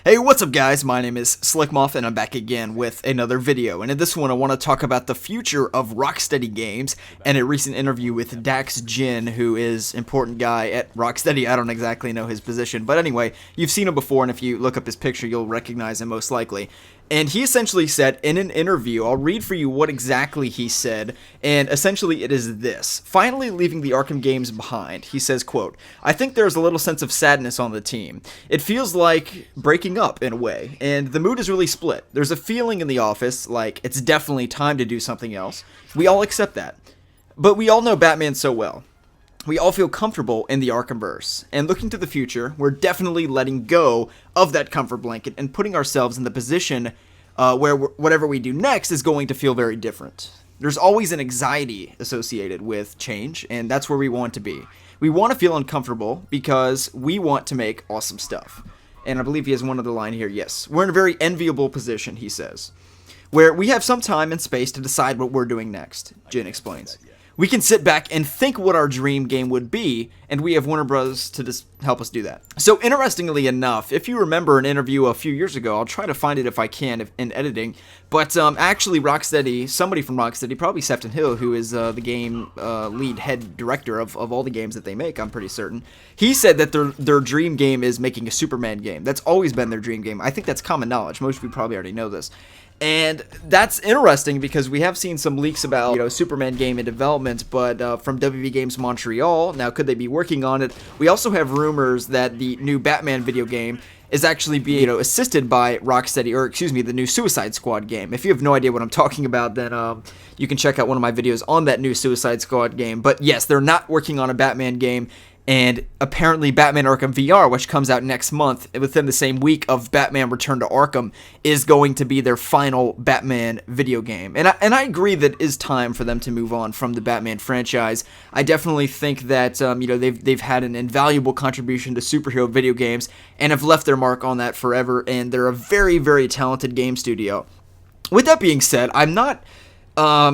Hey, what's up guys? My name is Slikk and I'm back again with another video. And in this one I want to talk about the future of Rocksteady games and a recent interview with Dax Jin, who is an important guy at Rocksteady. I don't exactly know his position, but anyway, you've seen him before, and if you look up his picture you'll recognize him most likely. And he essentially said in an interview, I'll read for you what exactly he said, and essentially it is this: finally leaving the Arkham games behind. He says, quote, "I think there's a little sense of sadness on the team. It feels like breaking up in a way, and the mood is really split. There's a feeling in the office like it's definitely time to do something else. We all accept that. But we all know Batman so well. We all feel comfortable in the Arkhamverse, and looking to the future, we're definitely letting go of that comfort blanket and putting ourselves in the position where whatever we do next is going to feel very different. There's always an anxiety associated with change, and that's where we want to be. We want to feel uncomfortable because we want to make awesome stuff." And I believe he has one other line here. Yes, we're in a very enviable position, he says, where we have some time and space to decide what we're doing next, Jin explains. We can sit back and think what our dream game would be, and we have Warner Bros. To just help us do that. So interestingly enough, if you remember an interview a few years ago, I'll try to find it if I can in editing, but actually Rocksteady, somebody from Rocksteady, probably Sefton Hill, who is the game lead head director of all the games that they make, I'm pretty certain, he said that their dream game is making a Superman game. That's always been their dream game. I think that's common knowledge. Most of you probably already know this. And that's interesting because we have seen some leaks about, Superman game in development, but from WB Games Montreal. Now, could they be working on it? We also have rumors that the new Batman video game is actually being, assisted by Rocksteady, or excuse me, the new Suicide Squad game. If you have no idea what I'm talking about, then you can check out one of my videos on that new Suicide Squad game. But yes, they're not working on a Batman game. And apparently Batman Arkham VR, which comes out next month within the same week of Batman Return to Arkham, is going to be their final Batman video game. And I agree that it is time for them to move on from the Batman franchise. I definitely think that they've had an invaluable contribution to superhero video games and have left their mark on that forever, and they're a very, very talented game studio. With that being said, I'm not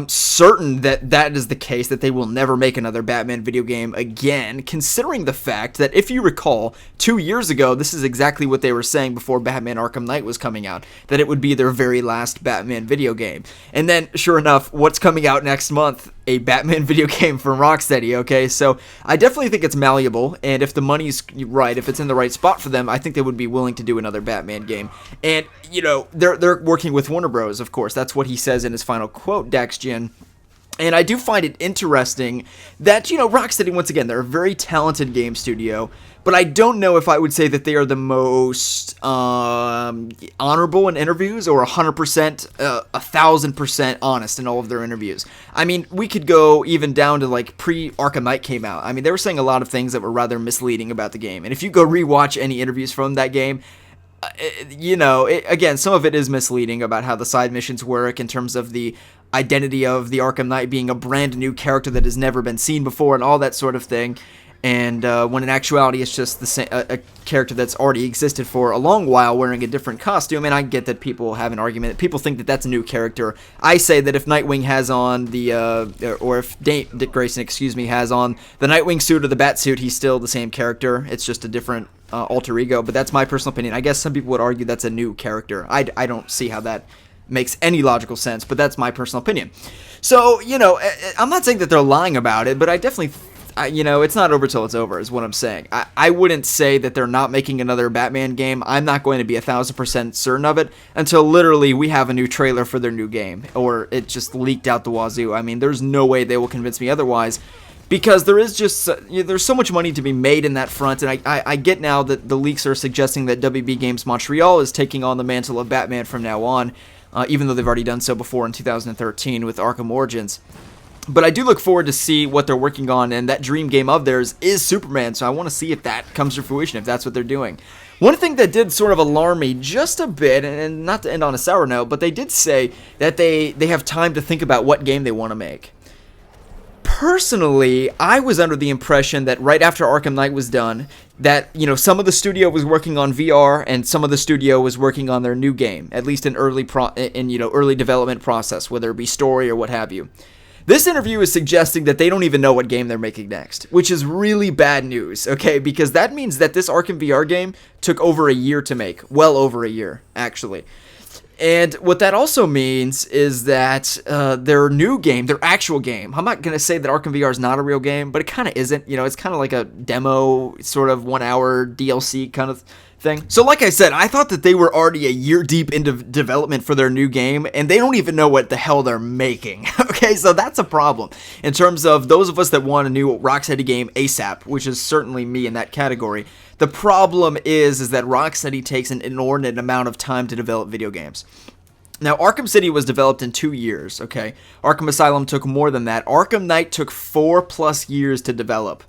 certain that is the case, that they will never make another Batman video game again, considering the fact that, if you recall, 2 years ago, this is exactly what they were saying before Batman Arkham Knight was coming out, that it would be their very last Batman video game. And then, sure enough, what's coming out next month? A Batman video game from Rocksteady, okay? So I definitely think it's malleable, and if the money's right, if it's in the right spot for them, I think they would be willing to do another Batman game. And, they're working with Warner Bros., of course. That's what he says in his final quote, Dax Jin. And I do find it interesting that, Rocksteady, once again, they're a very talented game studio, but I don't know if I would say that they are the most honorable in interviews, or 100%, 1,000% honest in all of their interviews. I mean, we could go even down to, pre-Arkham Knight came out. I mean, they were saying a lot of things that were rather misleading about the game. And if you go rewatch any interviews from that game, again, some of it is misleading about how the side missions work in terms of the identity of the Arkham Knight being a brand new character that has never been seen before and all that sort of thing. And when in actuality it's just the same, a character that's already existed for a long while wearing a different costume. And I get that people have an argument. People think that that's a new character. I say that if Nightwing has on the, or if Dick Grayson, has on the Nightwing suit or the Bat suit, he's still the same character. It's just a different alter ego. But that's my personal opinion. I guess some people would argue that's a new character. I don't see how that makes any logical sense, but that's my personal opinion. So, I'm not saying that they're lying about it, but I definitely... it's not over till it's over, is what I'm saying. I wouldn't say that they're not making another Batman game. I'm not going to be 1,000% certain of it until literally we have a new trailer for their new game, or it just leaked out the wazoo. I mean, there's no way they will convince me otherwise, because there is just there's so much money to be made in that front, and I get now that the leaks are suggesting that WB Games Montreal is taking on the mantle of Batman from now on, even though they've already done so before in 2013 with Arkham Origins. But I do look forward to see what they're working on, and that dream game of theirs is Superman, so I want to see if that comes to fruition, if that's what they're doing. One thing that did sort of alarm me just a bit, and not to end on a sour note, but they did say that they have time to think about what game they want to make. Personally, I was under the impression that right after Arkham Knight was done, that, some of the studio was working on VR, and some of the studio was working on their new game, at least in early development process, whether it be story or what have you. This interview is suggesting that they don't even know what game they're making next, which is really bad news, okay? Because that means that this Arkham VR game took over a year to make. Well over a year, actually. And what that also means is that their new game, their actual game, I'm not going to say that Arkham VR is not a real game, but it kind of isn't. You know, it's kind of like a demo, sort of 1 hour DLC kind of thing. So like I said, I thought that they were already a year deep into development for their new game, and they don't even know what the hell they're making. Okay, so that's a problem in terms of those of us that want a new Rocksteady game ASAP, which is certainly me in that category. The problem is that Rocksteady takes an inordinate amount of time to develop video games. Now, Arkham City was developed in 2 years, okay? Arkham Asylum took more than that. Arkham Knight took 4+ years to develop.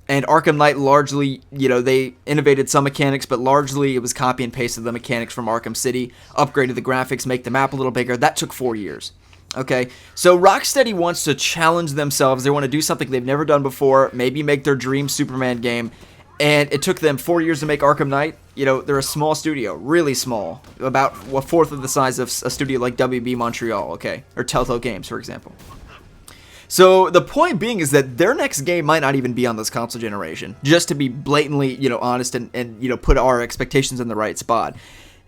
And Arkham Knight largely, you know, they innovated some mechanics, but largely it was copy and pasted the mechanics from Arkham City, upgraded the graphics, make the map a little bigger. That took 4 years. Okay, so Rocksteady wants to challenge themselves. They want to do something they've never done before, maybe make their dream Superman game. And it took them 4 years to make Arkham Knight. You know, they're a small studio, really small, about a fourth of the size of a studio like WB Montreal, okay, or Telltale Games, for example. So the point being is that their next game might not even be on this console generation, just to be blatantly, you know, honest and you know, put our expectations in the right spot.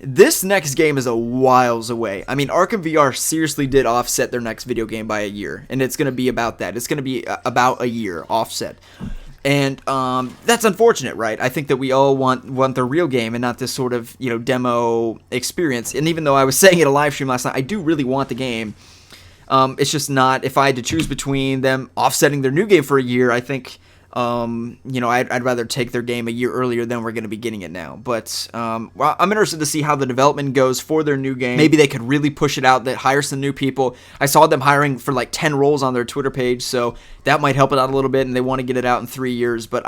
This next game is a whiles away. I mean, Arkham VR seriously did offset their next video game by a year, and it's going to be about that. It's going to be about a year offset. And that's unfortunate, right? I think that we all want the real game and not this sort of, you know, demo experience. And even though I was saying it a live stream last night, I do really want the game. It's just not, if I had to choose between them offsetting their new game for a year, I think, you know, I'd rather take their game a year earlier than we're going to be getting it now. But well, I'm interested to see how the development goes for their new game. Maybe they could really push it out, that hire some new people. I saw them hiring for like 10 roles on their Twitter page, so that might help it out a little bit, and they want to get it out in 3 years. But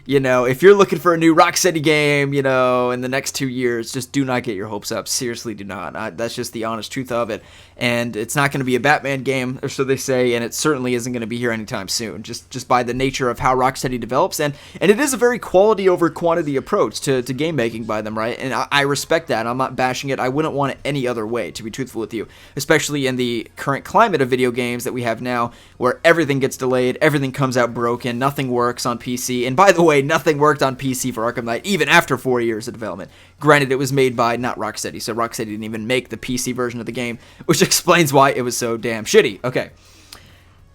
you know, if you're looking for a new Rocksteady game, you know, in the next 2 years, just do not get your hopes up. Seriously, do not. That's just the honest truth of it. And it's not going to be a Batman game, or so they say, and it certainly isn't going to be here anytime soon, just by the nature of how Rocksteady develops. And it is a very quality over quantity approach to game making by them, right? And I respect that. I'm not bashing it. I wouldn't want it any other way, to be truthful with you, especially in the current climate of video games that we have now, where everything gets delayed, everything comes out broken, nothing works on PC. And by the way, nothing worked on PC for Arkham Knight, even after 4 years of development. Granted, it was made by not Rocksteady, so Rocksteady didn't even make the PC version of the game, which explains why it was so damn shitty. Okay.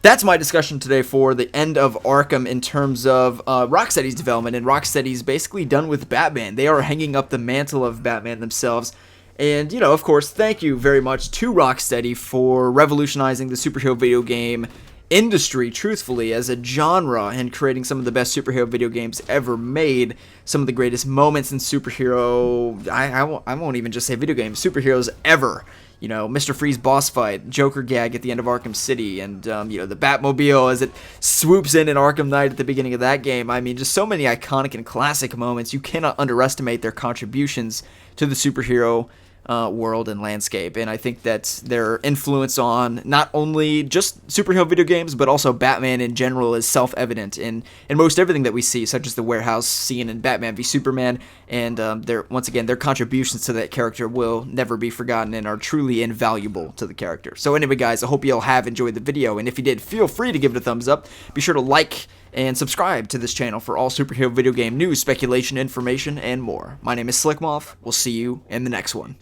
That's my discussion today for the end of Arkham in terms of Rocksteady's development, and Rocksteady's basically done with Batman. They are hanging up the mantle of Batman themselves. And, you know, of course, thank you very much to Rocksteady for revolutionizing the superhero video game industry, truthfully, as a genre, and creating some of the best superhero video games ever made. Some of the greatest moments in superhero, I won't even just say video games, superheroes ever. You know, Mr. Freeze boss fight, Joker gag at the end of Arkham City, and, you know, the Batmobile as it swoops in Arkham Knight at the beginning of that game. I mean, just so many iconic and classic moments. You cannot underestimate their contributions to the superhero world and landscape, and I think that their influence on not only just superhero video games, but also Batman in general is self-evident in most everything that we see, such as the warehouse scene in Batman v Superman, and once again, their contributions to that character will never be forgotten and are truly invaluable to the character. So anyway, guys, I hope you all have enjoyed the video, and if you did, feel free to give it a thumbs up. Be sure to like and subscribe to this channel for all superhero video game news, speculation, information, and more. My name is Slikk. We'll see you in the next one.